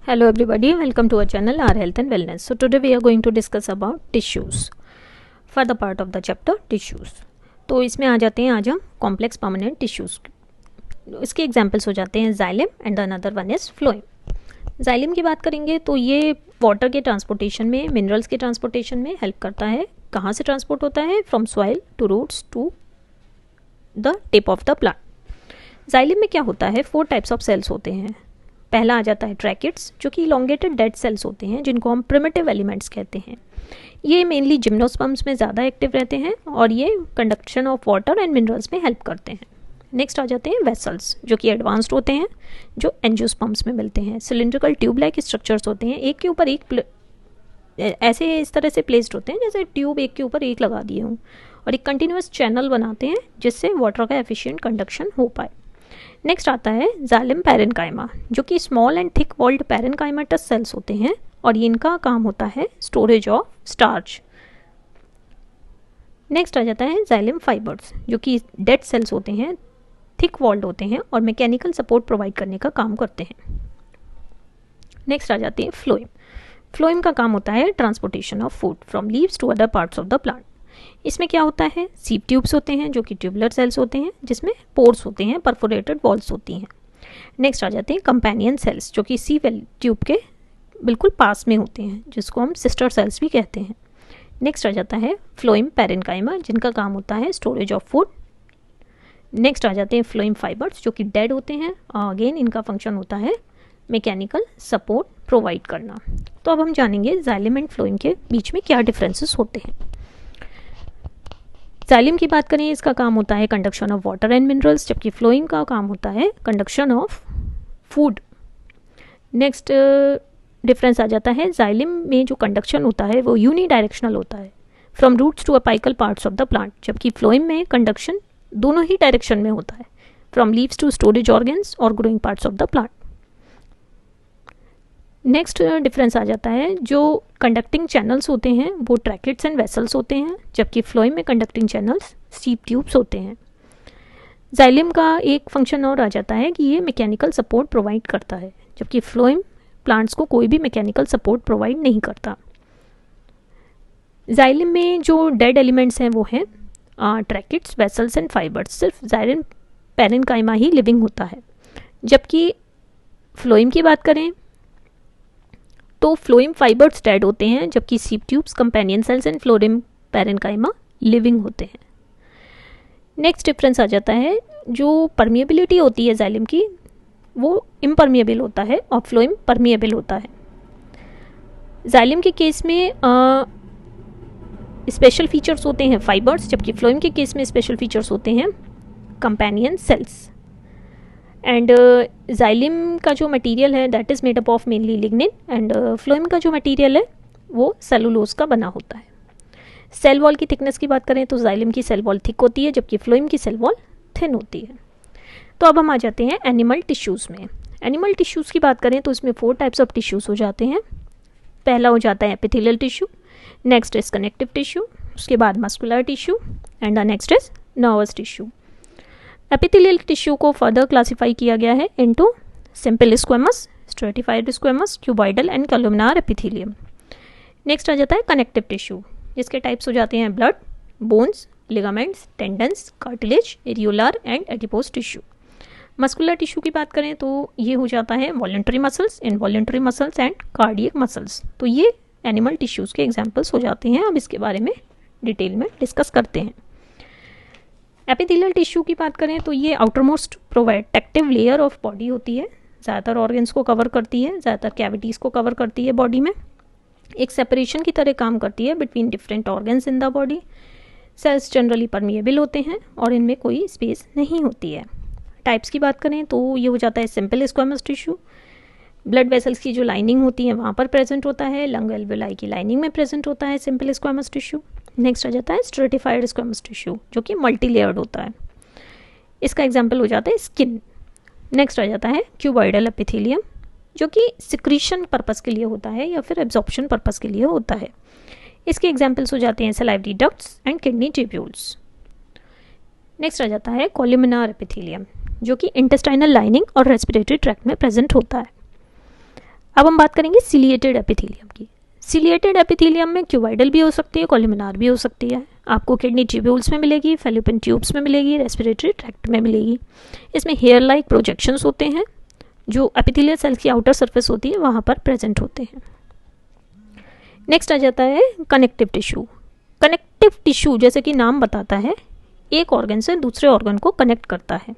Hello everybody, welcome to our channel Our Health and Wellness. So today we are going to discuss about tissues. Further part of the chapter tissues. तो इसमें आ जाते हैं आज हम complex permanent tissues. इसके examples हो जाते हैं xylem and another one is phloem. Xylem की बात करेंगे तो ये वाटर के ट्रांसपोर्टेशन में, मिनरल्स के ट्रांसपोर्टेशन में हेल्प करता है. कहाँ से ट्रांसपोर्ट होता है? From soil to roots to the tip of the plant. Xylem में क्या होता है? 4 टाइप्स ऑफ सेल्स होते हैं. पहला आ जाता है ट्रैकिड्स, जो कि इलोंगेटेड डेड सेल्स होते हैं, जिनको हम प्रिमिटिव एलिमेंट्स कहते हैं. ये मेनली जिम्नोस्पर्म्स में ज़्यादा एक्टिव रहते हैं और ये conduction of water and minerals में हेल्प करते हैं. नेक्स्ट आ जाते हैं वेसल्स, जो कि एडवांस्ड होते हैं, जो एंजियोस्पर्म्स में मिलते हैं. सिलिंड्रिकल ट्यूब लाइक स्ट्रक्चर्स होते हैं, एक के ऊपर एक ऐसे इस तरह से प्लेस्ड होते हैं जैसे ट्यूब एक के ऊपर एक लगा दिए हों, और एक कंटिन्यूस चैनल बनाते हैं जिससे वाटर का एफिशिएंट कंडक्शन हो पाए. नेक्स्ट आता है जाइलम पैरेन्काइमा, जो कि small and thick walled parenchymatous cells होते हैं और इनका काम होता है स्टोरेज ऑफ स्टार्च. नेक्स्ट आ जाता है जाइलम फाइबर्स, जो कि डेड सेल्स होते हैं, थिक वॉल्ड होते हैं और मैकेनिकल सपोर्ट प्रोवाइड करने का काम करते हैं. नेक्स्ट आ जाती है फ्लोएम. फ्लोएम का काम होता है transportation of food from leaves to other parts of the plant. इसमें क्या होता है? सीप ट्यूब्स होते हैं, जो कि ट्यूबुलर सेल्स होते हैं, जिसमें पोर्स होते हैं, परफोरेटेड वॉल्स होती हैं. नेक्स्ट आ जाते हैं कंपेनियन सेल्स, जो कि सी वेल ट्यूब के बिल्कुल पास में होते हैं, जिसको हम सिस्टर सेल्स भी कहते हैं. नेक्स्ट आ जाता है फ्लोएम पैरेन्काइमा, जिनका काम होता है स्टोरेज ऑफ फूड. नेक्स्ट आ जाते हैं फ्लोएम फाइबर्स, जो कि डेड होते हैं, अगेन इनका फंक्शन होता है मैकेनिकल सपोर्ट प्रोवाइड करना. तो अब हम जानेंगे जाइलम एंड फ्लोएम के बीच में क्या डिफरेंसेस होते हैं. जाइलम की बात करें, इसका काम होता है conduction of water and minerals, जबकि फ्लोएम का काम होता है conduction of food. Next difference आ जाता है, जाइलम में जो कंडक्शन होता है वो यूनी डायरेक्शनल होता है, from roots to apical parts of the plant, जबकि फ्लोएम में कंडक्शन दोनों ही डायरेक्शन में होता है, from leaves to storage organs और growing parts of the plant. Next difference आ जाता है, जो कंडक्टिंग चैनल्स होते हैं वो ट्रैकिड्स एंड वेसल्स होते हैं, जबकि फ्लोएम में कंडक्टिंग चैनल्स सीप ट्यूब्स होते हैं. जाइलम का एक फंक्शन और आ जाता है कि ये मैकेनिकल सपोर्ट प्रोवाइड करता है, जबकि फ्लोएम प्लांट्स को कोई भी मैकेनिकल सपोर्ट प्रोवाइड नहीं करता. जाइलम में जो डेड एलिमेंट्स हैं वो हैं ट्रैकिड्स, वेसल्स एंड फाइबर्स. सिर्फ जाइलम पैरेन्काइमा ही लिविंग होता है, जबकि फ्लोएम की बात करें तो फ्लोएम फाइबर्स डेड होते हैं, जबकि सीप tubes, companion cells and phloem parenchyma living होते हैं. नेक्स्ट डिफरेंस आ जाता है, जो परमिएबिलिटी होती है जाइलम की वो इम्परमिएबल होता है और फ्लोएम परमिएबल होता है. जाइलम के केस में स्पेशल फीचर्स होते हैं फाइबर्स, जबकि फ्लोएम के केस में स्पेशल फीचर्स होते हैं कंपेनियन सेल्स. एंड जाइलम का जो मटेरियल है that is made up of mainly lignin, and phloem का जो मटेरियल है वो सेलुलोज का बना होता है. सेल वॉल की थिकनेस की बात करें तो जाइलम की सेल वॉल थिक होती है, जबकि फ्लोएम की सेल वॉल थिन होती है. तो अब हम आ जाते हैं एनिमल टिश्यूज़ में. एनिमल टिश्यूज़ की बात करें तो इसमें 4 टाइप्स ऑफ टिश्यूज़ हो जाते हैं. पहला हो जाता है epithelial tissue, next is connective tissue, उसके बाद muscular tissue and the next is nervous tissue. Epithelial tissue को फर्दर क्लासिफाई किया गया है into simple squamous, stratified squamous, cuboidal and columnar epithelium. Next आ जाता है कनेक्टिव टिश्यू, जिसके टाइप्स हो जाते हैं blood, bones, ligaments, tendons, cartilage, areolar and adipose tissue. Muscular tissue की बात करें तो ये हो जाता है voluntary muscles, involuntary muscles and cardiac muscles. तो ये एनिमल टिश्यूज़ के एग्जाम्पल्स हो जाते हैं. अब इसके बारे में डिटेल में डिस्कस करते हैं. एपिथेलियल टिश्यू की बात करें तो ये outer most protective layer of body होती है, ज़्यादातर ऑर्गन्स को कवर करती है, ज़्यादातर कैविटीज़ को कवर करती है बॉडी में. एक सेपरेशन की तरह काम करती है between different organs in the body. Cells generally permeable होते हैं और इनमें कोई स्पेस नहीं होती है. टाइप्स की बात करें तो ये हो जाता है simple squamous tissue, blood vessels की जो लाइनिंग होती है वहाँ पर प्रेजेंट होता है, लंग एल्वेलाई की लाइनिंग में प्रेजेंट होता है सिंपल स्क्वेमस टिश्यू. नेक्स्ट आ जाता है स्ट्रेटिफाइड स्क्वेमस टिश्यू, जो कि मल्टी लेयर्ड होता है. इसका एग्जांपल हो जाता है स्किन. नेक्स्ट आ जाता है क्यूबॉइडल एपिथेलियम, जो कि सिक्रीशन पर्पस के लिए होता है या फिर एब्जॉर्प्शन पर्पस के लिए होता है. इसके एग्जांपल्स हो जाते हैं salivary ducts and kidney tubules. Next आ जाता है कॉलमनार एपिथेलियम, जो कि इंटेस्टाइनल लाइनिंग और रेस्पिरेटरी ट्रैक्ट में प्रेजेंट होता है. अब हम बात करेंगे सिलिएटेड एपिथेलियम की। सिलिएटेड एपिथेलियम में क्यूबाइडल भी हो सकती है, कॉलमिनार भी हो सकती है। आपको किडनी ट्यूब्यूल्स में मिलेगी, फैलोपियन ट्यूब्स में मिलेगी, रेस्पिरेटरी ट्रैक्ट में मिलेगी। इसमें हेयर लाइक प्रोजेक्शंस होते हैं जो एपिथेलियल सेल की आउटर सरफेस होती है वहाँ पर प्रेजेंट होते हैं। नेक्स्ट आ जाता है कनेक्टिव टिश्यू। कनेक्टिव टिश्यू जैसे कि नाम बताता है, एक ऑर्गन से दूसरे ऑर्गन को कनेक्ट करता है।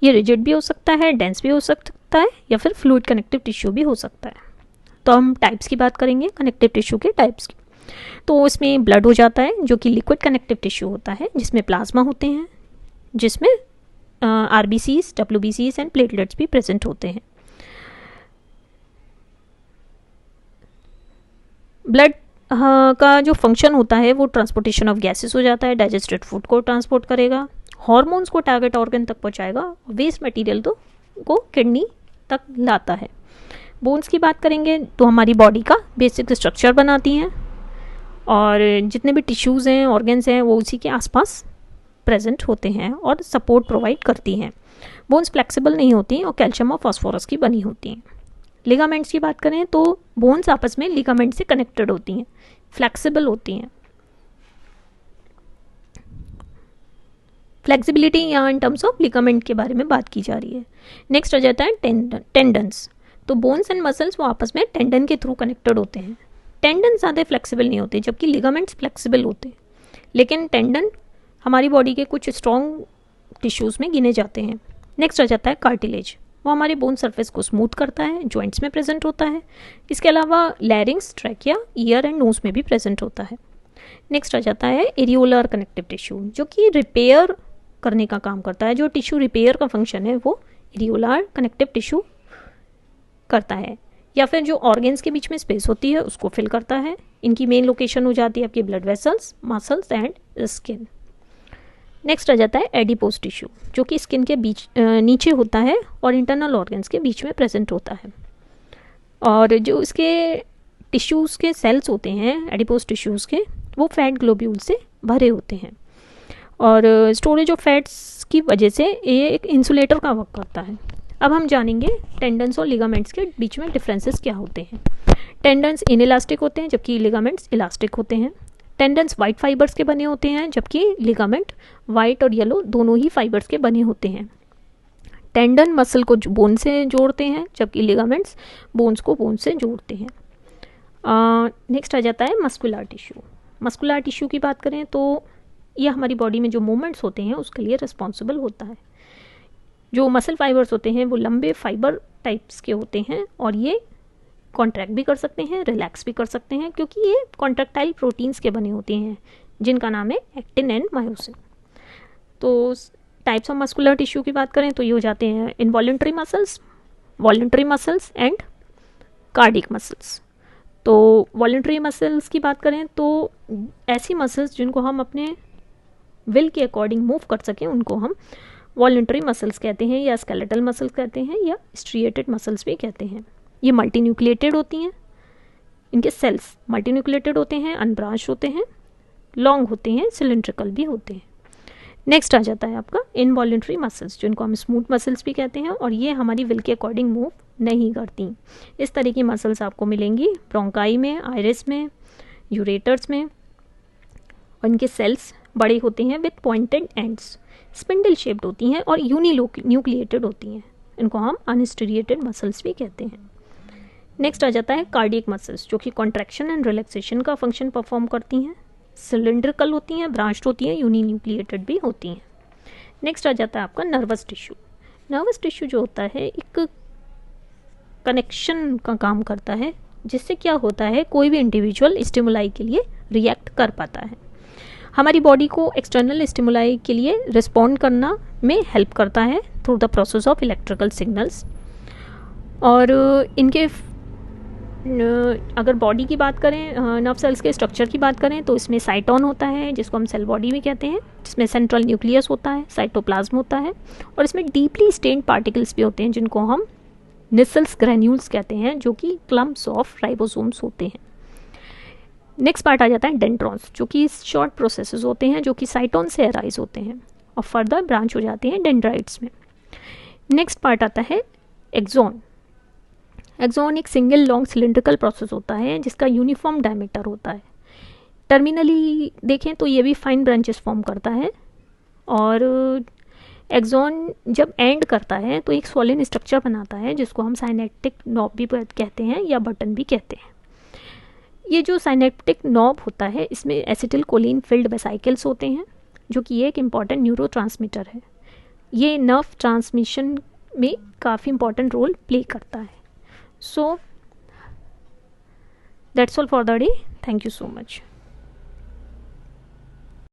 ये रिजिड भी हो सकता है, डेंस भी हो सकता है, या फिर फ्लूइड कनेक्टिव टिश्यू भी हो सकता है। तो हम टाइप्स की बात करेंगे, कनेक्टिव टिश्यू के टाइप्स की। तो इसमें ब्लड हो जाता है जो कि लिक्विड कनेक्टिव टिश्यू होता है, जिसमें प्लाज्मा होते हैं, जिसमें आरबीसीज, डब्ल्यूबीसीज एंड प्लेटलेट्स भी प्रेजेंट होते हैं। ब्लड का जो फंक्शन होता है वो ट्रांसपोर्टेशन ऑफ गैसेस हो जाता है, डाइजेस्टेड फूड को ट्रांसपोर्ट करेगा, हार्मोन्स को टारगेट ऑर्गन तक पहुंचाएगा, वेस्ट मटेरियल को किडनी तक लाता है। बोन्स की बात करेंगे तो हमारी बॉडी का बेसिक स्ट्रक्चर बनाती हैं, और जितने भी टिश्यूज़ हैं, ऑर्गन्स हैं, वो उसी के आसपास प्रेजेंट होते हैं और सपोर्ट प्रोवाइड करती हैं। बोन्स फ्लेक्सिबल नहीं होती और कैल्शियम और फास्फोरस की बनी होती हैं। लिगामेंट्स की बात करें तो बोन्स आपस में लिगामेंट से कनेक्टेड होती हैं, फ्लेक्सिबल होती हैं। फ्लेक्सिबिलिटी यहाँ इन टर्म्स ऑफ लिगामेंट के बारे में बात की जा रही है। नेक्स्ट आ जाता है टेंडन्स। तो बोन्स एंड मसल्स वो आपस में टेंडन के थ्रू कनेक्टेड होते हैं। टेंडन ज़्यादा फ्लेक्सिबल नहीं होते, जबकि लिगामेंट्स फ्लेक्सिबल होते हैं, लेकिन टेंडन हमारी बॉडी के कुछ स्ट्रॉन्ग टिश्यूज़ में गिने जाते हैं। नेक्स्ट आ जाता है कार्टिलेज। वो हमारे बोन सरफेस को स्मूथ करता है, जॉइंट्स में प्रेजेंट होता है। इसके अलावा larynx, trachea, ear and nose में भी प्रेजेंट होता है। नेक्स्ट आ जाता है एरियोलर कनेक्टिव टिश्यू, जो कि रिपेयर करने का काम करता है। जो टिश्यू रिपेयर का फंक्शन है वो एरियोलर कनेक्टिव टिश्यू करता है, या फिर जो ऑर्गन्स के बीच में स्पेस होती है उसको फिल करता है। इनकी मेन लोकेशन हो जाती है आपकी blood vessels, muscles and skin. Next आ जाता है एडिपोज टिश्यू, जो कि स्किन के बीच नीचे होता है और इंटरनल ऑर्गन्स के बीच में प्रेजेंट होता है। और जो इसके टिश्यूज़ के सेल्स होते हैं एडिपोज टिश्यूज़ के, वो फैट ग्लोब्यूल से भरे होते हैं, और स्टोरेज ऑफ फैट्स की वजह से ये एक इंसुलेटर का वर्क करता है। अब हम जानेंगे टेंडन्स और लिगामेंट्स के बीच में डिफरेंसेस क्या होते हैं। टेंडन्स इनइलास्टिक होते हैं, जबकि लिगामेंट्स इलास्टिक होते हैं। टेंडन्स वाइट फाइबर्स के बने होते हैं, जबकि लिगामेंट वाइट और येलो दोनों ही फाइबर्स के बने होते हैं। टेंडन मसल को बोन से जोड़ते हैं, जबकि लिगामेंट्स बोन्स को बोन से जोड़ते हैं। नेक्स्ट आ जाता है मस्कुलर टिश्यू। मस्कुलर टिश्यू की बात करें तो यह हमारी बॉडी में जो मूवमेंट्स होते हैं उसके लिए रिस्पॉन्सिबल होता है। जो मसल फाइबर्स होते हैं वो लंबे फाइबर टाइप्स के होते हैं, और ये कॉन्ट्रैक्ट भी कर सकते हैं, रिलैक्स भी कर सकते हैं, क्योंकि ये कॉन्ट्रैक्टाइल प्रोटीन्स के बने होते हैं, जिनका नाम है एक्टिन एंड मायोसिन। तो टाइप्स ऑफ मस्कुलर टिश्यू की बात करें तो ये हो जाते हैं involuntary muscles, voluntary muscles and cardiac muscles. तो वॉल्यूंटरी मसल्स की बात करें तो ऐसी मसल्स जिनको हम अपने विल के अकॉर्डिंग मूव कर सकें उनको हम वॉल्यूंटरी मसल्स कहते हैं, या स्केलेटल मसल्स कहते हैं, या स्ट्रिएटेड मसल्स भी कहते हैं। ये मल्टीन्यूक्लिएटेड होती हैं, इनके सेल्स मल्टीन्यूक्लिएटेड होते हैं, अनब्रांच होते हैं, लॉन्ग होते हैं, सिलिंड्रिकल भी होते हैं। नेक्स्ट आ जाता है आपका इनवॉल्यूंटरी मसल्स, जिनको हम स्मूथ मसल्स भी कहते हैं, और ये हमारी विल के अकॉर्डिंग मूव नहीं करती। इस तरह की मसल्स आपको मिलेंगी ब्रोंकाई में, आइरिस में, यूरेटर्स में, और इनके सेल्स बड़े होते हैं with pointed ends, spindle shaped होती हैं और यूनिन्यूक्लिएटेड होती हैं। इनको हम अनस्ट्रिएटेड मसल्स भी कहते हैं। नेक्स्ट आ जाता है कार्डियक मसल्स, जो कि कॉन्ट्रैक्शन एंड रिलैक्सेशन का फंक्शन परफॉर्म करती हैं, सिलिंड्रिकल होती हैं, ब्रांच्ड होती हैं, यूनिन्यूक्लिएटेड भी होती हैं। नेक्स्ट आ जाता है आपका नर्वस टिश्यू। नर्वस टिश्यू जो होता है एक कनेक्शन का काम करता है, जिससे क्या होता है कोई भी इंडिविजुअल स्टिमुलाई के लिए रिएक्ट कर पाता है। हमारी बॉडी को एक्सटर्नल स्टिमुलाई के लिए रिस्पॉन्ड करना में हेल्प करता है through the process of electrical signals. और इनके अगर बॉडी की बात करें, नर्व सेल्स के स्ट्रक्चर की बात करें तो इसमें साइटोन होता है, जिसको हम सेल बॉडी भी कहते हैं, जिसमें सेंट्रल न्यूक्लियस होता है, साइटोप्लाज्म होता है, और इसमें डीपली स्टेन्ड पार्टिकल्स भी होते हैं, जिनको हम निसल्स ग्रैन्यूल्स कहते हैं, जो कि क्लम्प्स ऑफ राइबोसोम्स होते हैं। नेक्स्ट पार्ट आ जाता है डेंड्रॉन्स, जो कि शॉर्ट प्रोसेसेस होते हैं, जो कि साइटोन से अराइज होते हैं और फर्दर ब्रांच हो जाते हैं डेंड्राइट्स में। नेक्स्ट पार्ट आता है एक्सॉन। एक्सॉन एक सिंगल लॉन्ग सिलिंड्रिकल प्रोसेस होता है जिसका यूनिफॉर्म डायमीटर होता है। टर्मिनली देखें तो ये भी फाइन ब्रांचेस फॉर्म करता है, और एक्सॉन जब एंड करता है तो एक सॉलिड स्ट्रक्चर बनाता है जिसको हम साइनेप्टिक नॉब भी कहते हैं या बटन भी कहते हैं। ये जो साइनेप्टिक नॉब होता है इसमें एसिटिल कोलिन फिल्ड वेसाइकल्स होते हैं जो कि एक इम्पॉर्टेंट न्यूरोट्रांसमीटर है। ये नर्व ट्रांसमिशन में काफ़ी इम्पॉर्टेंट रोल प्ले करता है। So that's all for the day. Thank you so much.